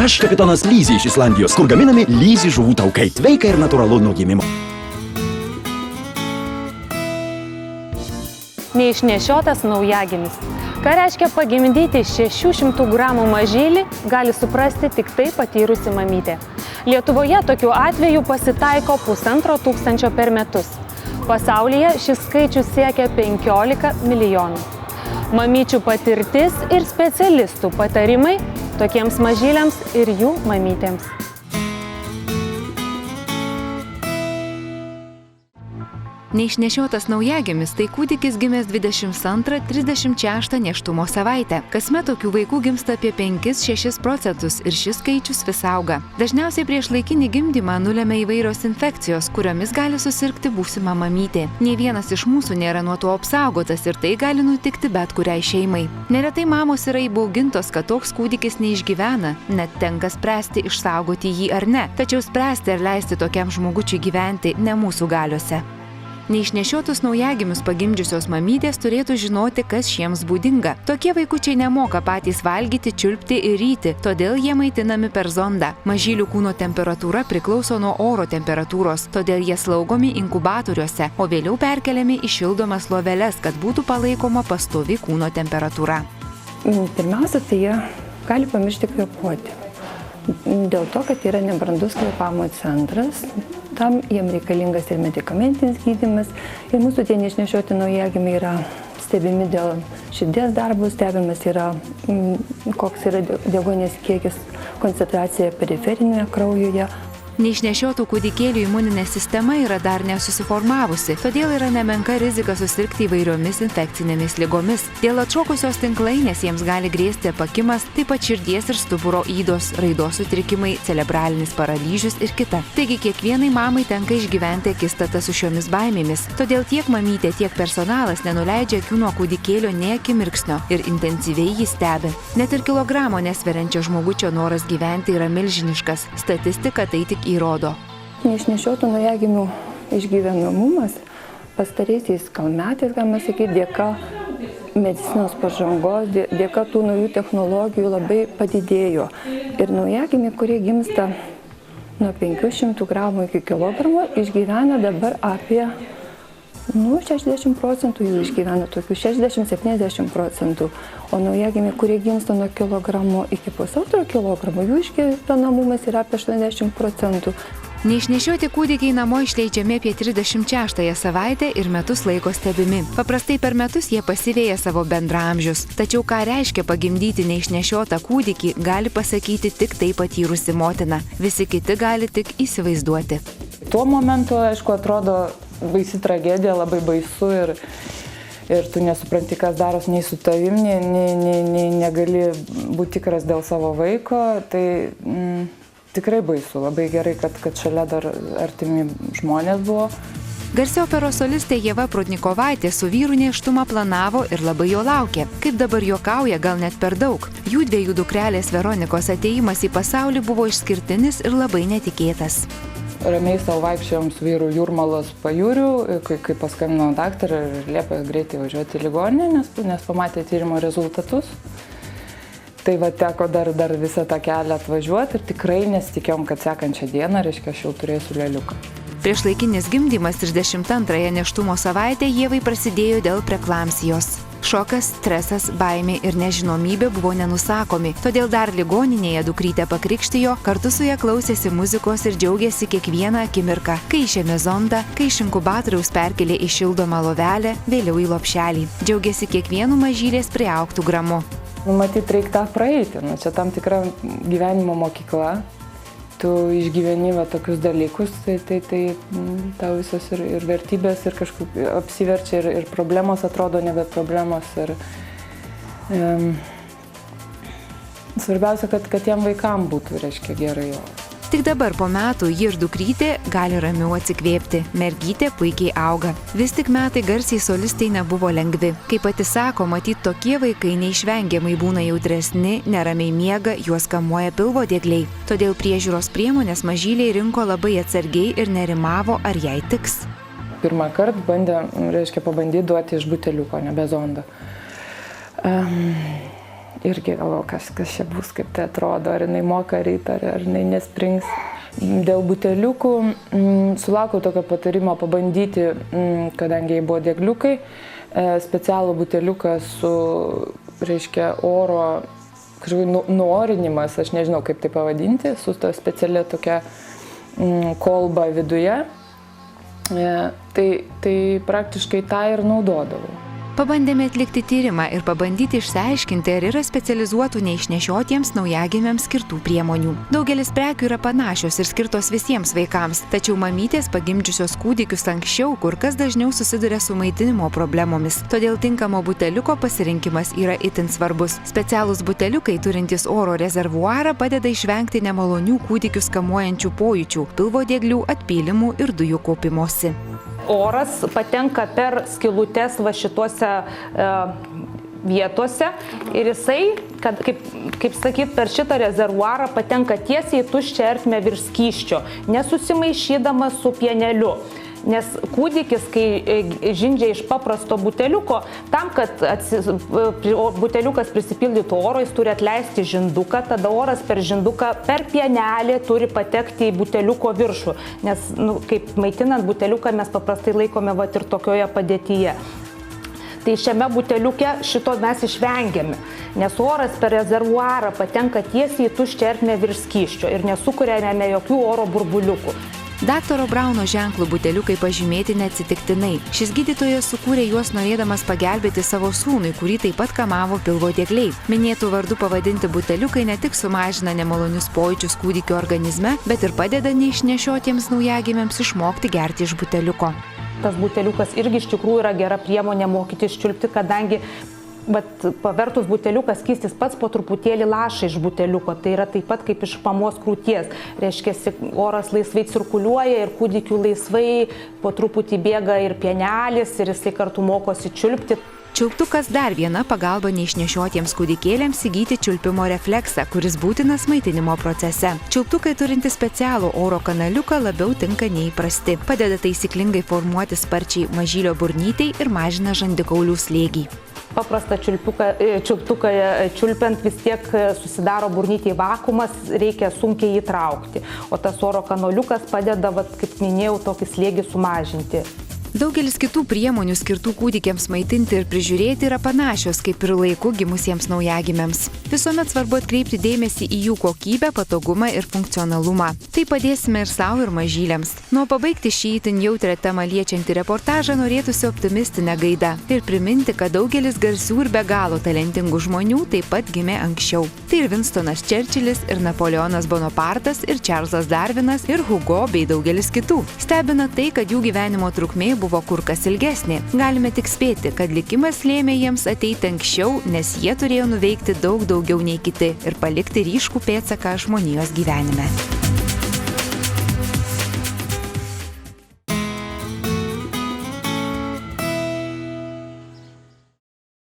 Aš kapitonas Lyzi iš Islandijos, kur gaminami Lyzi žuvų taukai. Sveika ir natūralu nuo gimimo. Neišnešiotas naujagimis. Ką reiškia pagimdyti 600 gramų mažylį, gali suprasti tik tai patyrusi mamytė. Lietuvoje tokių atvejų pasitaiko 1500 per metus. Pasaulyje šis skaičius siekia 15 milijonų. Mamyčių patirtis ir specialistų patarimai tokiems mažyliams ir jų mamytėms. Neišnešiotas naujagimis tai kūdikis gimęs 22-36 nėštumo savaitę. Kasmet tokių vaikų gimsta apie 5–6% ir šis skaičius vis auga. Dažniausiai prieš laikinį gimdymą nulemia įvairios infekcijos, kuriomis gali susirgti būsima mamytė. Nė vienas iš mūsų nėra nuo to apsaugotas ir tai gali nutikti bet kuriai šeimai. Neretai mamos yra įbaugintos, kad toks kūdikis neišgyvena, net tenka spręsti išsaugoti jį ar ne. Tačiau spręsti ar leisti tokiam žmogučiui gyventi ne mūsų galiuose. Neišnešiotus naujagimius pagimdžiusios mamytės turėtų žinoti, kas šiems būdinga. Tokie vaikučiai nemoka patys valgyti, čiulpti ir ryti, todėl jie maitinami per zondą. Mažylių kūno temperatūra priklauso nuo oro temperatūros, todėl jie slaugomi inkubatoriuose, o vėliau perkeliami į šildomas loveles, kad būtų palaikoma pastovi kūno temperatūra. Pirmiausia, tai jie gali pamiršti kvėpuoti. Dėl to, kad yra nebrandus kvėpavimo centras, tam jiem reikalingas ir medikamentinis gydymas. Ir mūsų tie neišnešioti naujagimiai yra stebimi dėl širdies darbo, stebimas yra, koks yra deguonies kiekis, koncentracija periferinėje kraujuje. Neišnešiotų kūdikėlių imuninė sistema yra dar nesusiformavusi, todėl yra nemenka rizika susirgti įvairiomis infekcinėmis ligomis. Dėl atšokusios tinklainės jiems gali grėsti apakimas, taip pat širdies ir stuburo ydos, raidos sutrikimai, cerebralinis paralyžius ir kita. Taigi kiekvienai mamai tenka išgyventi akistatą su šiomis baimėmis. Todėl tiek mamytė, tiek personalas nenuleidžia akių nuo kūdikėlio nė akimirksnio ir intensyviai jį stebi. Net ir kilogramo nesveriančio žmogučio noras gyventi yra milžiniškas. Statistika tai tik įrodo. Neišnešiotų naujagimių išgyvenamumas pastaraisiais gal metais, galima sakyti, dėka medicinos pažangos, dėka tų naujų technologijų labai padidėjo. Ir naujagimiai, kurie gimsta nuo 500 gramų iki kilogramo, išgyvena dabar apie 60% jų išgyvena, tokių 60–70%. O naujagimiai, kurie gimsta nuo kilogramo iki 1,5 kilogramo, jų išgyvenamumas yra apie 80%. Neišnešioti kūdikiai namo išleidžiami apie 36-ąją savaitę ir metus laiko stebimi. Paprastai per metus jie pasiveja savo bendraamžius. Tačiau ką reiškia pagimdyti neišnešiotą kūdikį, gali pasakyti tik tai patyrusi motina. Visi kiti gali tik įsivaizduoti. Tuo momentu, aišku, atrodo baisi tragedija, labai baisu ir tu nesupranti, kas daros nei su tavim, nei negali būti tikras dėl savo vaiko. Tai tikrai baisu. Labai gerai, kad šalia dar artimi žmonės buvo. Garsi operos solistė Ieva Prudnikovaitė su vyru nėštumą planavo ir labai jo laukė. Kaip dabar juokauja, gal net per daug. Jų dviejų dukrelės Veronikos atėjimas į pasaulį buvo išskirtinis ir labai netikėtas. Ramiai savo vaikščiojom su vyru Jūrmalos pajūriu, kai paskambino daktarą ir liepė greitai važiuoti į ligoninę, nes pamatė tyrimo rezultatus. Tai va teko dar visą tą kelią atvažiuoti ir tikrai nesitikėjom, kad sekančią dieną, reiškia, aš jau turėsiu leliuką. Priešlaikinis gimdymas 32-ąją nėštumo savaitę Ievai prasidėjo dėl preeklamsijos. Šokas, stresas, baimė ir nežinomybė buvo nenusakomi, todėl dar ligoninėje dukrytę pakrikštijo, kartu su ja klausėsi muzikos ir džiaugėsi kiekvieną akimirką, kai išėmė zondą, kai iš inkubatoriaus perkelė į šildomą lovelę, vėliau į lopšelį. Džiaugėsi kiekvienu mažylės priaugtų gramu. Matyt, reikia tą praeiti, čia tam tikra gyvenimo mokykla. Tu išgyveni tokius dalykus, tai tau visos ir vertybės ir kažkaip apsiverčia ir problemos atrodo nebe problemos. Svarbiausia, kad tiem vaikam būtų, reiškia, gerai. Tik dabar po metų ji ir dukrytė gali ramiau atsikvėpti. Mergytė puikiai auga. Vis tik metai garsiai solistei nebuvo lengvi. Kaip pati sako, matyt, tokie vaikai neišvengiamai būna jautresni, neramiai miega, juos kamuoja pilvo diegliai. Todėl priežiūros priemonės mažyliai rinko labai atsargiai ir nerimavo, ar jai tiks. Pirmą kartą bandė, reiškia, pabandyti duoti iš buteliuko, nebe zondą. irgi galvoju, kas čia bus, kaip tai atrodo, ar jinai moka ryt, ar jinai nesprings. Dėl buteliukų sulaukiau tokio patarimo pabandyti, kadangi jai buvo diegliukai, specialų buteliuką su, reiškia, oro kažkokį nuorinimas, aš nežinau kaip tai pavadinti, su to specialia tokia kolba viduje. Tai praktiškai tą ir naudodavau. Pabandėme atlikti tyrimą ir pabandyti išsiaiškinti, ar yra specializuotų neišnešiotiems naujagimiams skirtų priemonių. Daugelis prekių yra panašios ir skirtos visiems vaikams, tačiau mamytės pagimdžiusios kūdikius anksčiau kur kas dažniau susiduria su maitinimo problemomis. Todėl tinkamo buteliuko pasirinkimas yra itin svarbus. Specialūs buteliukai turintys oro rezervuarą padeda išvengti nemalonių kūdikius kamuojančių pojūčių, pilvo dieglių, atpylimų ir dujų kaupimosi. Oras patenka per skylutes va šituose vietose ir jisai, kaip sakyt, per šitą rezervuarą patenka tiesiai į tuščią ertmę virš skysčio, nesusimaišydamas su pieneliu. Nes kūdikis, kai žindžia iš paprasto buteliuko, tam, kad buteliukas prisipildytų oro, jis turi atleisti žinduką, tada oras per žinduką, per pienelį turi patekti į buteliuko viršų. Nes, kaip maitinant buteliuką, mes paprastai laikome ir tokioje padėtyje. Tai šiame buteliuke šito mes išvengiame, nes oras per rezervuarą patenka tiesiai į tuščią ertmę virš skysčio ir nesukuriame jokių oro burbuliukų. Daktaro Brauno ženklų buteliukai pažymėti neatsitiktinai. Šis gydytojas sukūrė juos norėdamas pagelbėti savo sūnui, kurį taip pat kamavo pilvo diegliai. Minėtų vardų pavadinti buteliukai ne tik sumažina nemalonius pojūčius kūdikio organizme, bet ir padeda neišnešiotiems naujagimiams išmokti gerti iš buteliuko. Tas buteliukas irgi iš tikrųjų yra gera priemonė mokytis čiulpti, kadangi pavertus buteliuką skystis pats po truputėlį laša iš buteliuko, tai yra taip pat kaip iš mamos krūties. Reiškia, oras laisvai cirkuliuoja ir kūdikių laisvai po truputį bėga ir pienelis ir jisai kartu mokosi čiulpti. Čiulptukas dar viena pagalba neišnešiotiems kūdikėliams įgyti čiulpimo refleksą, kuris būtinas maitinimo procese. Čiulptukai turinti specialų oro kanaliuką labiau tinka neįprasti. Padeda taisyklingai formuoti sparčiai mažylio burnytei ir mažina žandikaulių slėgį. Paprastą čiulptuką čiulpiant vis tiek susidaro burnytėje vakuumas, reikia sunkiai įtraukti. O tas oro kanaliukas padeda, kaip minėjau, tokį slėgį sumažinti. Daugelis kitų priemonių skirtų kūdikiams maitinti ir prižiūrėti yra panašios kaip ir laiku gimusiems naujagimiams. Visuomet svarbu atkreipti dėmesį į jų kokybę, patogumą ir funkcionalumą. Tai padėsime ir savo, ir mažyliams. Nuo pabaigti šį itin jautrią temą liečiantį reportažą norėtųsi optimistinę gaidą ir priminti, kad daugelis garsių ir be galo talentingų žmonių taip pat gimė anksčiau. Tai ir Winstonas Churchillis, ir Napoleonas Bonapartas, ir Čarlzas Darvinas, ir Hugo bei daugelis kitų. Stebina tai, kad jų gyvenimo trukmė buvo kur kas ilgesnė. Galime tik spėti, kad likimas lėmė jiems ateiti anksčiau, nes jie turėjo nuveikti daug daugiau nei kiti ir palikti ryškų pėdsaką žmonijos gyvenime.